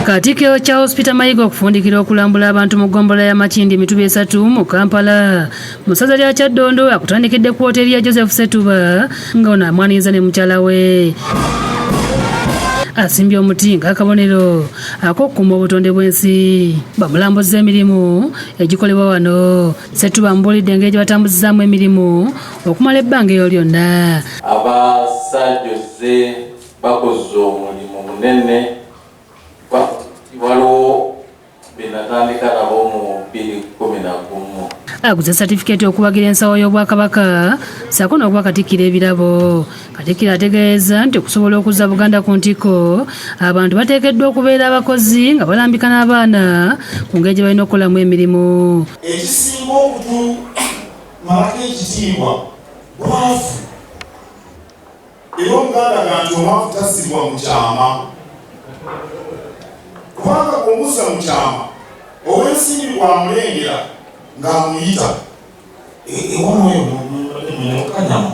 Katikkiro Charles Peter Mayiga okufundikira okulambula abantu mu ggombolola ya Makindi emituba 3 mu Kampala. Musaza lya Kyaddondo akutandikidde ku hoteri ya Joseph Setuba nga ono amwaniriza ne mukyala we. Asimbye omuti ng'akabonero ak'okukuuma obutonde bw'ensi. Bamulambuza emirimu egikolebwa wano. Setuba mbuulidde engeri gye batambuzizaamu emirimu okumala ebbanga eyo lyonna. Abasajjozze bakoze omulimu munene. Waliwo binatandika nabo mu 2011. Aguze certificate okuwagira ensawo y'Obwakabaka ssaako n'okuba Katikkiro ebirabo. Katikkiro ategeeza nti okusobola okuzza Buganda ku ntikko abantu bateekeddwa okubeera abakozi nga balambika n'abaana ku ngeri gye balina okukolamu emirimu. Ekisinga okutumalako ekitiibwa bwavu. Era Omuganda ganti omwavu tassibwa mu kyama. Kubanga omuzza mu kyama ow'ensimbi bw'amulengera ng'amuyita ewano eyo okanyama.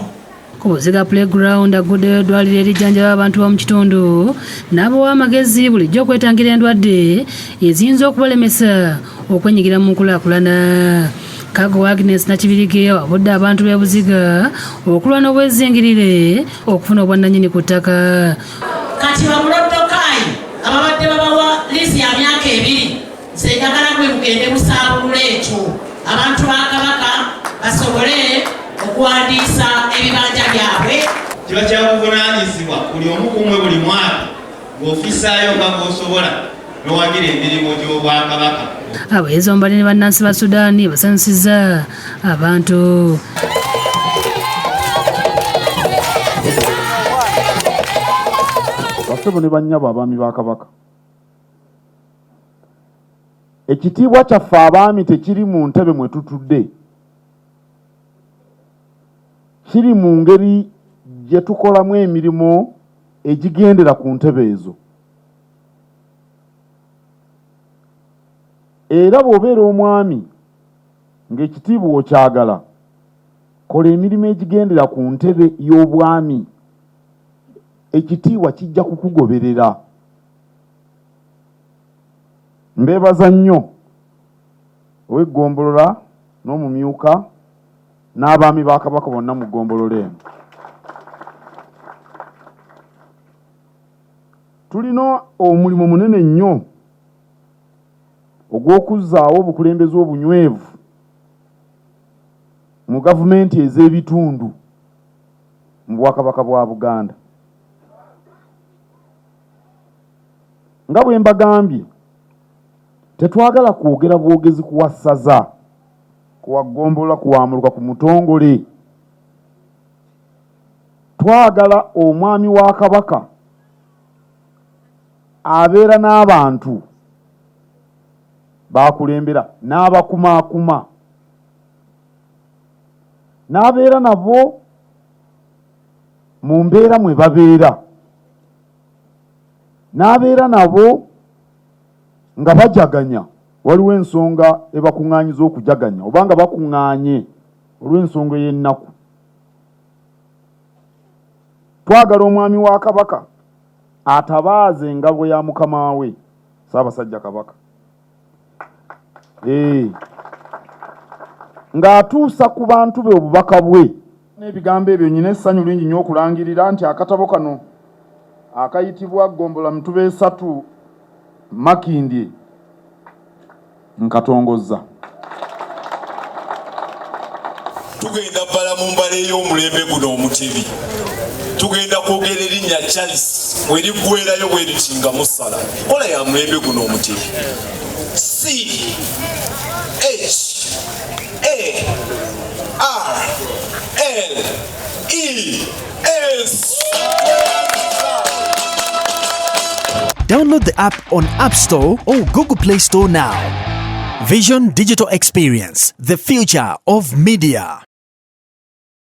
Ku Buziga Playground aguddeyo eddwaliro erijjanjaba abantu b'omu kitundu n'abawa amagezi bulijjo okwetangira endwadde eziyinza okubalemesa okwenyigira mu nkulaakulana. Kago Agnes Nakibirige awabudde abantu b'e Buziga okulwana obwezingirire okufuna obwannannyini ku ttaka. Kati bamuloddokayi ababadde babawa liisi ya myaka 2 sejagala gwe mugende musaabulula ekyo abantu ba Kabaka basobole okuwandiisa ebibanja byabwe. Kiba kyabuvunaanyizibwa buli omu kumwe buli mwaka ng'ofisaayo nga bw'osobola n'owagira emirimu gy'Obwakabaka. Abayizi omubali ne bannansi ba Sudaani basanyusizza abantu. Basebo ne bannyabo abaami ba Kabaka. Ekitiibwa kyaffe abaami tekiri mu ntebe mwe tutudde, kiri mu ngeri gye tukolamu emirimu egigendera ku ntebe ezo. Era bw'obeera omwami ng'ekitiibwa okyagala, kola emirimu egigendera ku ntebe y'obwami, ekitiibwa kijja kukugoberera. Mbeebaza nnyo ow'eggombolola n'omumyuka n'abaami ba Kabaka bonna mu ggombolola eno. Tulina omulimu munene nnyo ogw'okuzzaawo obukulembeze obunywevu mu gavumenti ez'ebitundu mu Bwakabaka bwa Buganda. Nga bwe mbagambye, tetwagala kwogera bwogezi kuwa ssaza, kuwa ggombolola, kuwamuluka ku mutongole. Twagala omwami wa Kabaka abeera n'abantu bakulembera n'abakumaakuma, n'abeera nabo mu mbeera mwe babeera, n'abeera nabo nga bajaganya. Waliwo ensonga ebakuŋŋaanyiza okujaganya oba nga bakuŋŋaanye olw'ensonga ey'ennaku. Twagala omwami wa Kabaka atabaaze engabo ya mukama we Ssaabasajja Kabaka, ng'atuusa ku bantu be obubaka bwe. N'ebigambo ebyo nyina essanyu lingi nnyo okulangirira nti akatabo kano akayitibwa Ggombolola Mituba 3 Makindi nkatongozza. Tugenda bbala mu mbala ey'omulembe guno omutebi. Tugenda kwogera erinnya Charles bwe liggwerayo bwe litinga musala. Kola ya mulembe guno omutebi. CHARLES. Download the app on App Store or Google Play Store now. Vision Digital Experience, the future of media.